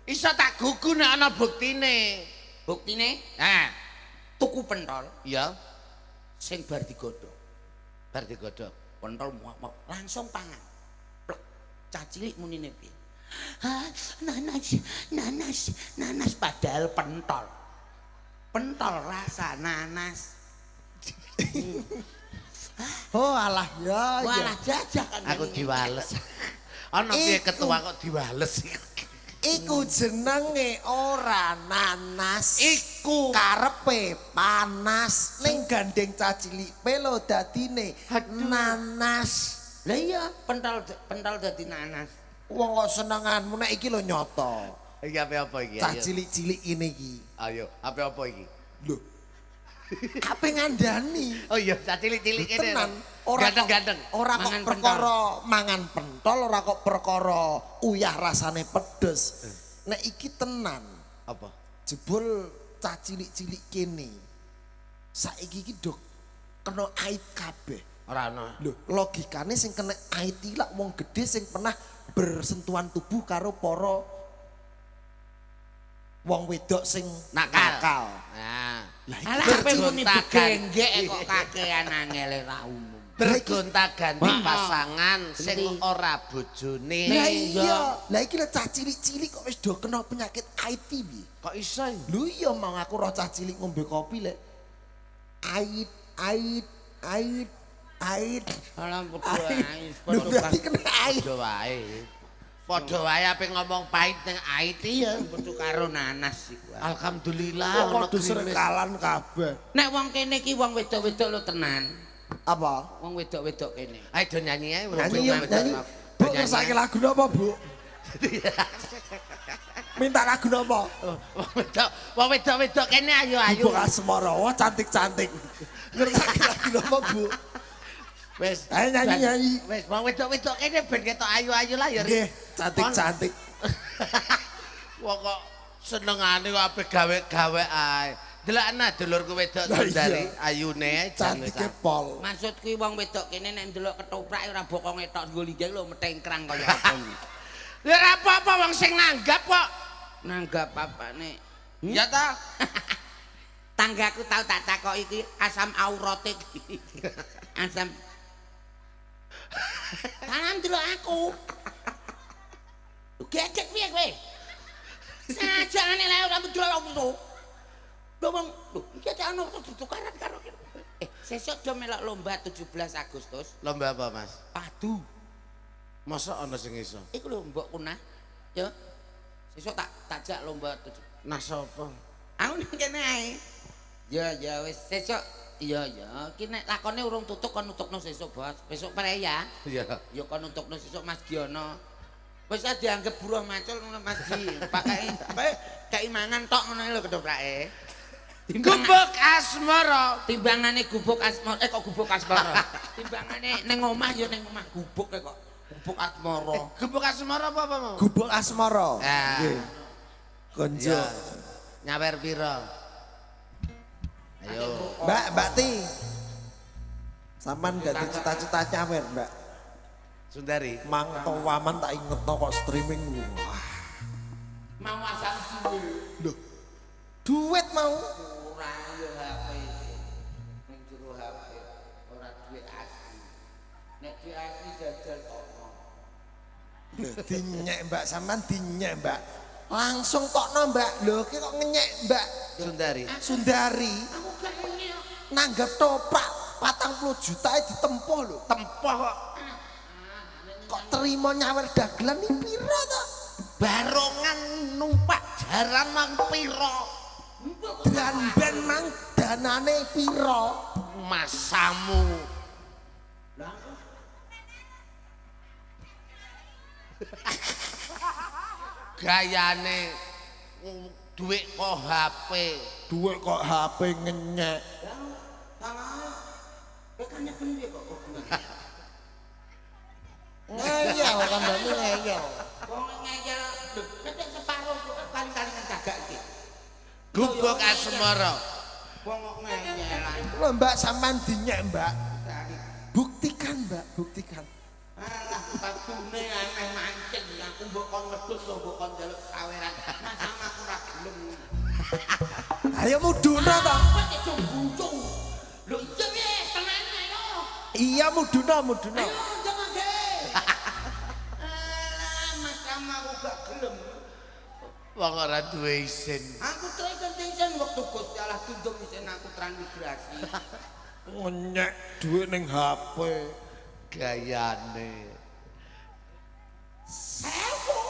iso tak gugu nek ana buktine. Buktine Tuku tuku pentol ya sing bar digodhog. bar digodhog. Pentol muak langsung pangan. Plek. Cah cilik munine piye? Ah, nanas padahal pentol. Pentol rasa nanas. Oh alah ya. Walah jajah kan. Aku ini. diwales. Ana piye Iku. ketua kok diwales iki? Iku jenenge ora nanas. Iku Karepe panas ning gandeng cacilipe lho dadine nanas. Lah iya pentol dadi nanas. Wong kok senenganmu nek iki lho nyoto. iki apa iki? Cah Ayo. cilik-cilik ini iki. Ayo, apa iki? Lho. Ape ngandani? Oh iya, cah cilik-cilik kene. Tenan. Ora kok- Ganteng-ganteng. Ora kok Mangan perkara mangan pentol, ora kok perkara uyah rasane pedes. Nek iki tenan. Apa? Jebul cah cilik-cilik kene. Saiki iki dok kena aib kabeh. Ora ana. Lho, logikane sing kena aib iki lak wong gedhe sing pernah bersentuhan tubuh karo para wong wedok sing Nakal. nakal. Nah, Alah ape muni begenggek kok kakean angel ra umum. Bergonta-ganti pasangan sing ora bojone. Lah iya, lah iki lho cah cilik-cilik kok wis do kena penyakit AIDS piye? Kok iso? Lho iya mau aku roh cah cilik ngombe kopi lek. AIDS. Alah Lho berarti kena AIDS. Padha wae. Padha wae ape ngomong pahit ning ait ya. padha karo nanas iku. Alhamdulillah Kok ono kudu serekalan kabeh. Nek wong kene iki wong wedok-wedok lho tenan. Apa? Wong wedok-wedok kene. Ayo do nyanyi ae. Nyanyi. Bu ngersake lagu napa, Bu? Minta lagu napa? Wong wedok kene ayo. Bu Asmara, wah cantik-cantik. Ngersake lagu napa, Bu? Wis. Ayo nyanyi. Wis wong wedok kene ben ketok ayu-ayu lah ya. Nggih, cantik-cantik. Wong kok senengane kok ape gawe-gawe ae. Delokna dulurku wedok Lah Sundari iya. ayune Cantike pol. Maksudku wong wedok kene nek ndelok ketoprak ora bokonge tok nggo linggih lho metengkrang kaya apa. Ya ora apa-apa wong sing nanggap kok. Nanggap apane? Ya ta? Tanggaku tau tak takoki iki asam aurotik. Asam. Tanam delok aku. Gedek piye kowe? Sajane lek ora bedol opo. Lho wong, lho iki ada ono tukaran karo sesuk do melok lomba 17 Agustus. Lomba apa, Mas? Padu. Masa ana sing iso? Iku lho mbok kunah. Ya. Sesuk tak jak lomba 17. Nah sapa? Aku nang kene ae. Ya wis sesuk. Iya. Iki nek lakone urung tutuk kon nutukno sesuk, Bos. Besok pre ya. Iya. Ya kon nutukno sesuk Mas Giono. Wis dianggep buruh macul ngono Mas Gi. Pakai kei mangan tok ngono lho kedoprake. Gubuk asmara. Timbangane gubuk asmara. Kok gubuk asmara? Timbangane ning omah ya ning omah gubuk kok. Gubuk asmara. Gubuk asmara apa mau? Gubuk Asmara. Ya. Nggih. Konjo. Ya. Nyawer pira? Ayo. Mbak Ti. Sampean gak cita-cita nyawer, Mbak. Sundari. Mang waman tak ingetno kok streaming. Wah. Mau asam duwe. Lho. Duit mau. Ora yo HP. Ning jero HP ora duit asli. Nek duit asli jajal tok. Lho, dinyek Mbak, sampean dinyek Mbak. Langsung tokno Mbak. Lho, ki kok ngenyek Mbak Sundari. Sundari. Aku gak ngene. Nanggap toprak 40 juta ditempuh lho. Tempoh kok. Kok terima nyawer dagelan iki pira to? Barongan numpak jaran mang pira? Dan mang danane pira? Masamu. Gayane duit kok HP. Duit kok HP ngenyek. Kan nyeken piye kok hubungan. Ngeyel kan Mbak ngeyel. Wong ngeyel lho, nek separo kali-kali kagak iki. Gubuk asmara. Wong kok ngeyelan. Lho Mbak sampean dinyek Mbak. Buktikan Mbak, buktikan. Alah batune aneh mancing aku mbok kon wedhus lho mbok kon njaluk saweran. Masa aku ora gelem. Ayo muduna to. Kok itu bucung. Lho iya piye tenan ayo. Iya muduna. Ayo jangan ge. Alah mas sama aku gak gelem. Wong ora duwe isin. Aku tresen waktu Gusti Allah tunduk isin aku transmigrasi. Ngenyek duit ning HP. Gayane. Sewu.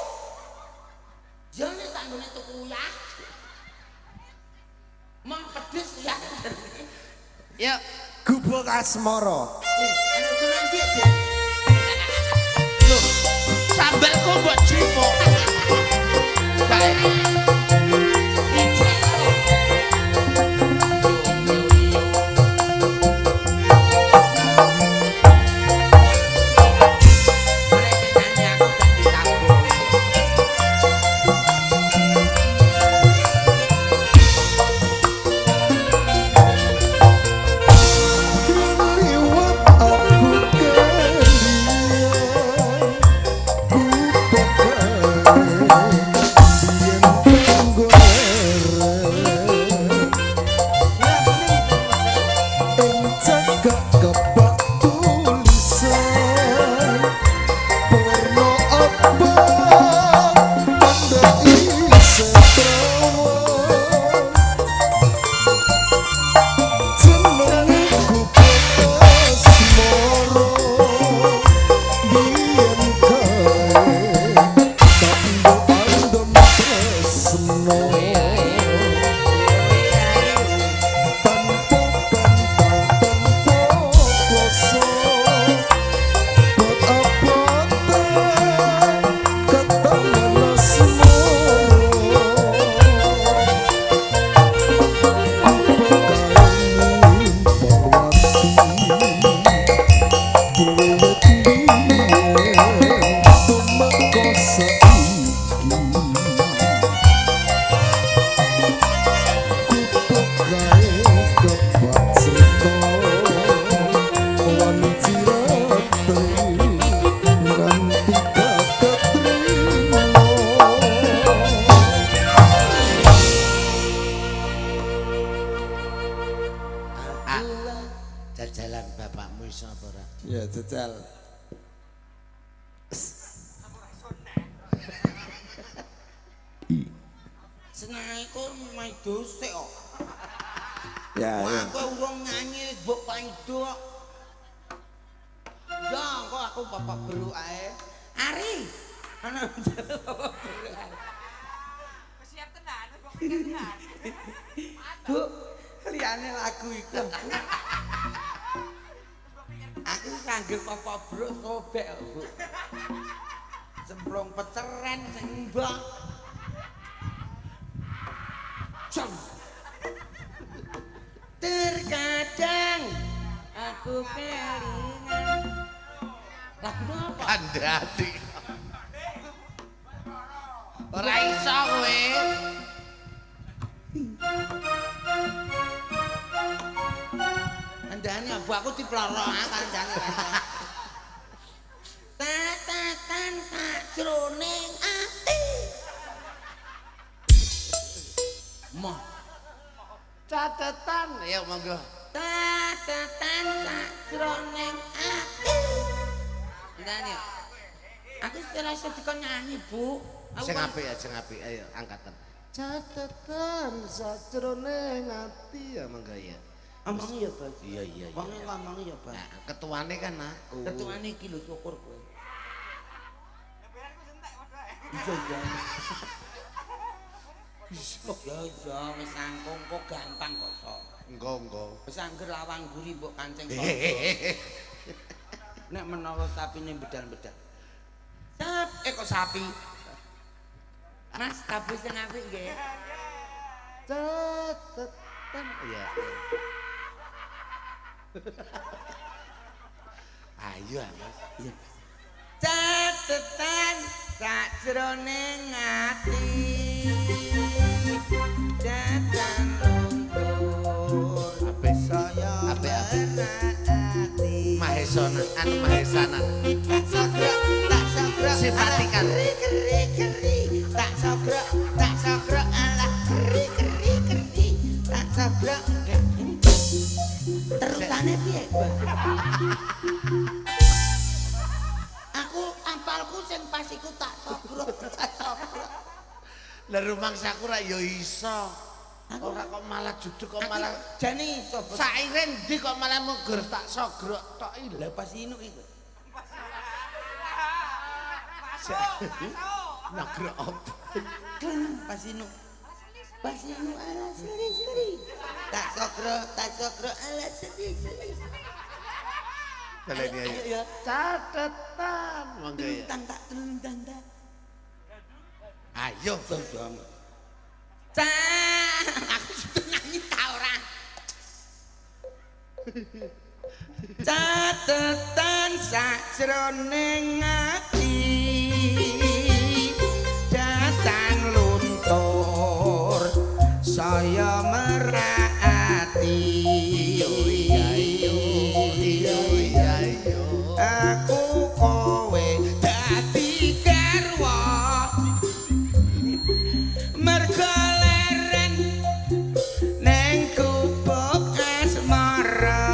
Jane tak ngene tuku ya. Mang pedes ya. Yuk. Gubuk Asmara. Ayo tenan piye, Loh, sambelku mbok cipok. Kae. Liwat aku budal. Seneng iku main dosek kok. Ya, Wah, ya. aku urung nyanyi mbok paido kok. Ya, kok aku bapak bro ae. Ari. Ana bapak bro ae. Siap tenan, kok pikir tenan. Bu, liyane lagu iku. Aku kangge bapak bro sobek kok, Bu. Cemplung peceren sing mbah. Jam. Terkadang aku kelingan. Lagu apa? Andati. Ora iso kowe. Andane abu aku diploro kandhane. Tatatan sajroning ati. Moh. Catetan ya monggo. Tatatan sajroning ati. Andane. Aku serasa dikon nyanyi, Bu. Sing apik ya, sing apik. Ayo angkatan. Catetan sajroning ati ya monggo ya. Omong ya, Bos. Iya iya iya. Wong ngomong ya, Bos. Nah, ketuane kan aku. Ketuane iki lho syukur kowe. Lebaranku sentek padha ae. Iya iya. Ya iya wis angkung kok gampang kok sok. Engko. Wis angger lawang guri mbok kancing sok. Nek menawa sapine bedal-bedal. Kok sapi. Mas, tabu sing apik nggih. Catetan iya. Ayo Mas. Iya. Catetan sajroning ati. Datang luntur. Apik. Saya Apik. merati. Mahesanan anu mahesanan. Tak sogrok, tak sogrok. Simpatikan. Keri, keri, keri. Tak sogrok, alah keri, keri, keri. Tak sogrok. Terusane piye, Bos? Aku ampalku sing pas iku tak sogrok, tak sogrok. Lah rumangsaku ra ya iso. Ora kok malah juduk kok malah jane iso. Bos. saire ndi kok malah mengger tak sogrok tok iki lho. Lah pas inuk iku. Nagrok apa? Pas inuk. Pas inuk ala seri-seri. Tak sogrok ala seri-seri. Baleni ayo. Ya. Catetan monggo ya. Tentang tak. Ayo. Aku sudah nyanyi ta ora? Catetan sajroning ati datang luntur saya merati aku kowe dadi garwa mergo leren neng kubuk asmara.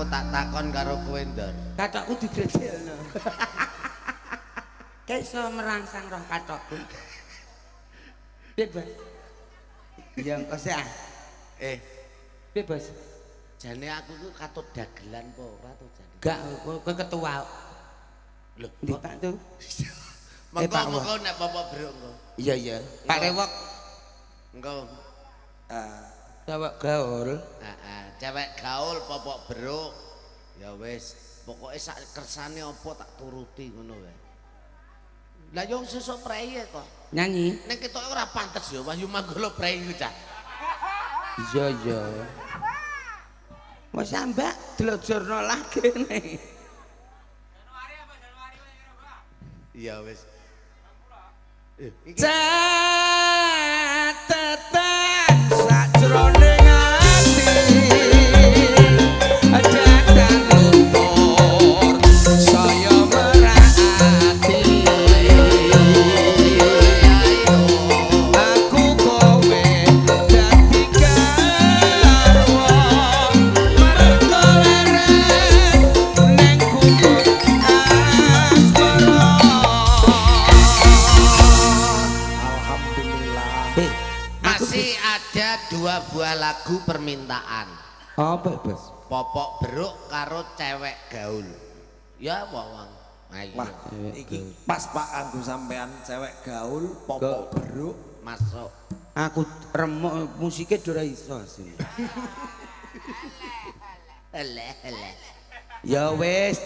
tak takon karo kowe ndor. Kathokku digrejelno. Kayak iso merangsang roh kathokku. Bebas. Ya engko sih ah. Bebas. Jane aku ku katut dagelan apa ora to jane? Gak, kowe ketua. Lho, Ndi Pak tuh? mengko nek bapak bro engko. Iya. Pak Rewok. Engko. Cewek gaul. Heeh, cewek gaul popok bro. Ya wis, pokoke sak kersane apa tak turuti ngono wae. Lah yo sesuk prei kok. Nyanyi. Nek ketoke ora pantes ya Wahyu Manggala prei ku cah. Iya. Wes ambak delojorno lagi nih. Januari apa Januari Pak? Iya wis. Catetan sajroning ati datang luntur saya merati aku kowe dadi garwa mergo leren neng kubur asmara. Alhamdulillah. Masih ada 2 buah lagu permintaan. Apa, Bos? Popok beruk karo cewek gaul. Ya wong. Ayo. Wah, iki pas Pak anggo sampean cewek gaul, popok beruk. Masuk. Aku remuk musiknya ora iso asli. Eleh. Ya wis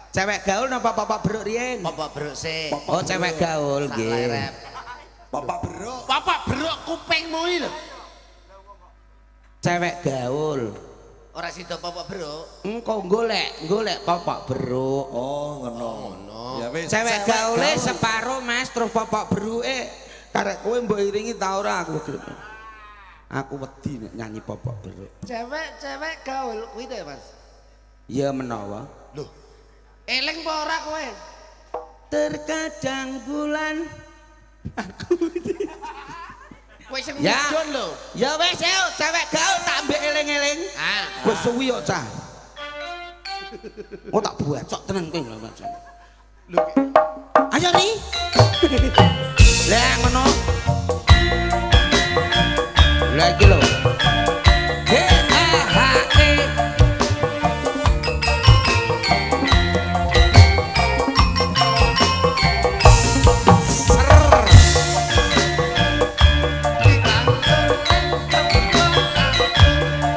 cewek gaul napa Bapak Bruk riyen? Popok beruk sih. Oh cewek gaul Sak nggih. lerep. Popok beruk. Popok beruk kupingmu iki lho. Cewek gaul. Ora sida popok beruk. Engko golek Bapak Bruk. Oh, ngono. Ya wis. Cewek gaule separo Mas terus Bapak Bruke karek kowe mbok iringi ta ora aku. Aku wedi nek nyanyi Bapak Bruk. Cewek gaul kuwi to Mas. Ya menawa. Loh. Eling apa ora kowe? Terkadang bulan Kowe sing Ya. mudun lho. ya wis yo cewek gaul tak ambek eling-eling. Ah. Wis suwi kok cah. Oh tak buat sok tenan kowe lho Mas. Lho. Ayo Ri. Lah ngono. Lah iki lho. He ha e.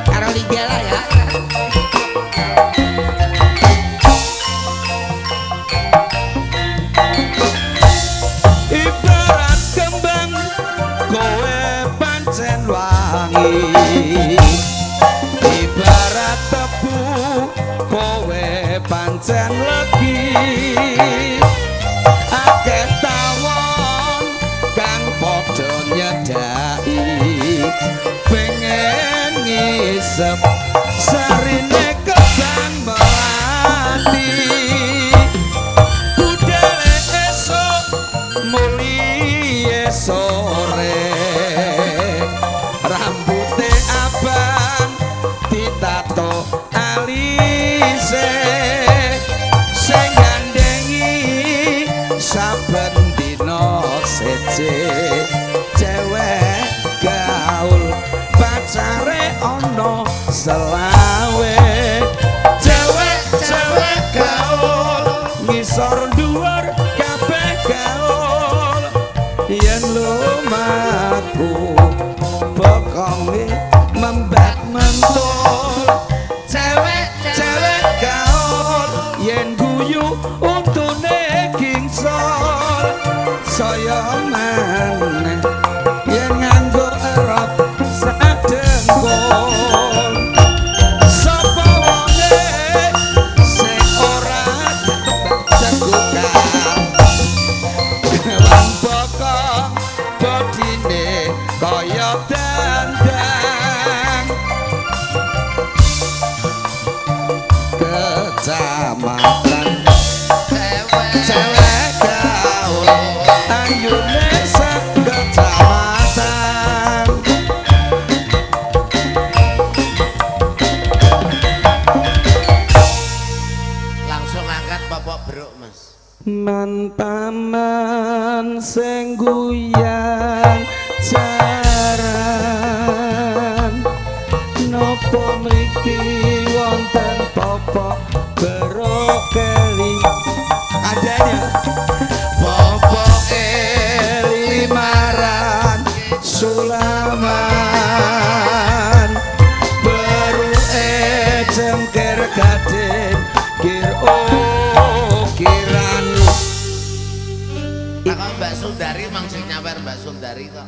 Karo Ligela ya. Ibarat kembang kowe pancen wangi, ibarat tebu kowe pancen legi, akeh tawon kang padha nyedaki pengen ngisep sarine kembang melati. Budale esok mulie sore, rambute abang ditato alise, sing gandengi saben dina seje, cewek gaul pacare ono selawe, cewek gaul ngisor dhuwur kabeh gaul, yen lumaku pokoke membat mentul, cewek gaul yen guyu untune gingsol, saya maneh yen nganggo erot sadengkul. Sapa wonge sing ora tegukan kewan bokong bodine kaya dandang, kecamatan cewek gaul ayune sak kecamatan. langsung angkat Bapak Bruk, Mas. Man paman sing guyang jaran napa mriki wonten popok berokeli adanya popok limaran sulaman beruke cengker gading kir kiran. Takon Mbak Sundari mang sing nyawer Mbak Sundari kok.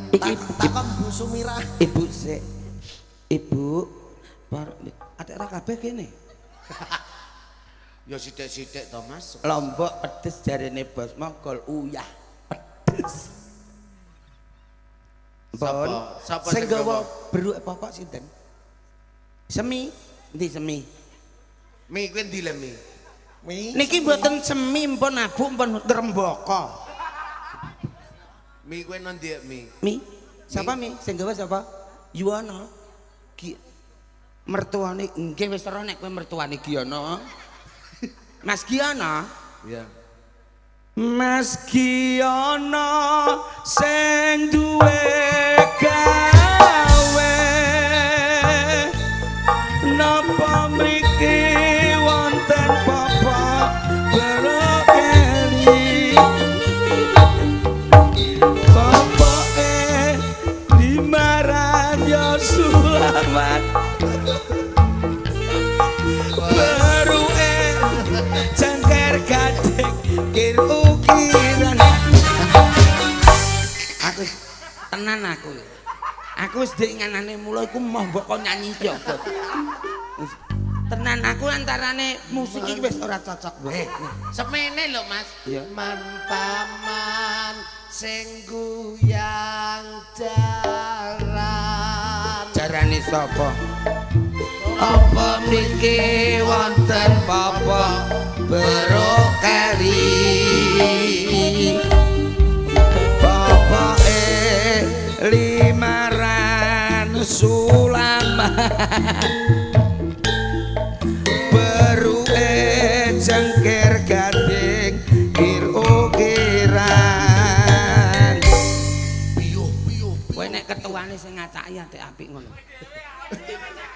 Takon Bu Sumirah. Ibu sik. Ibu, atek ra kabeh kene. Ya sithik-sithik to, Mas. Lombok pedes jarene bos mogol uyah pedes. Sapa Sing sing gawa gawa? beruk pokok sinten? Semi, endi semi? Mi kuwi ndi le mi? Niki mboten semi mpun abu mpun ngrembaka. Mi kuwi nang ndi mi? Mi, siapa mi? Sing gawa siapa? Yuwono. Ki mertuane nggih wis ora nek kowe mertuane Giyono. Mas Giyono. Iya. Mas Giyono sing duwe gawe napa mriki wonten bapak berokeli bapake limaran ya sulamat beruke cengker gading kir ukiran. Aku tenan aku wis ndek nganane mula iku moh mbok kon nyanyi iki apa tenan aku antarane musik iki wis ora cocok wae. Semene lho Mas. Iya. Man paman sing guyang jaran. Jarane sapa? Apa mriki wonten bapak berokeli bapake limaran sulaman beruke cengker gading kir ukiran. Piyo. Kowe nek ketuane sing ngacaki atik apik ngono.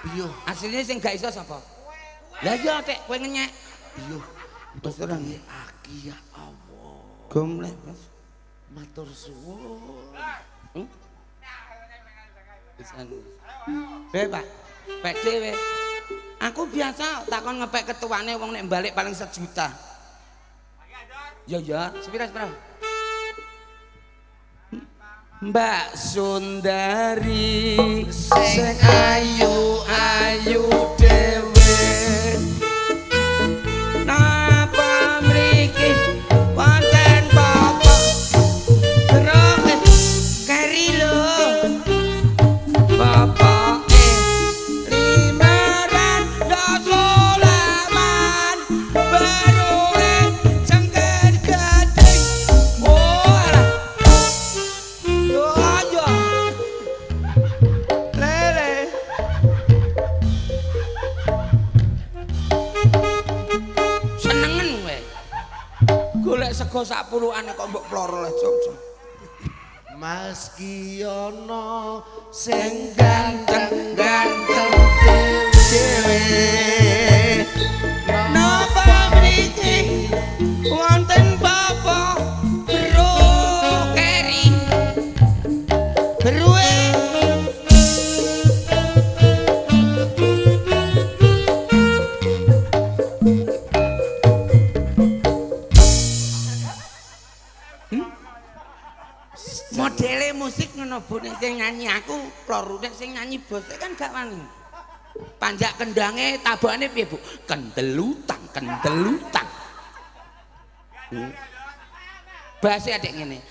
Piyo. Asline sing gak iso sapa? Lah iya atik kowe ngenyek. Piyo. Wis ora nggih. Aki ya Allah. Gomleh, Mas. Matur suwun. Pisan. Pak. Pak dhewe. Aku biasa takon ngepek ketuane wong nek balik paling 1 juta. Ya, sepira. Mbak Sundari sing ayu dhewe napa mriki wonten bapak beroke keri lho bapake limaran ya sulaman beruke cengker gading alah yo ayo lele senengen kowe golek sego sak puluhan kok mbok ploro le jom. Mas Giyono sing Ganteng dhewe napa mriki wonten bapak berokeri beruwe modele musik ngono Bu nek sing nyanyi aku kloru nek sing nyanyi bos kan gak wani. Panjak kendange tabane piye Bu? Kendelutang. Base adek ngene.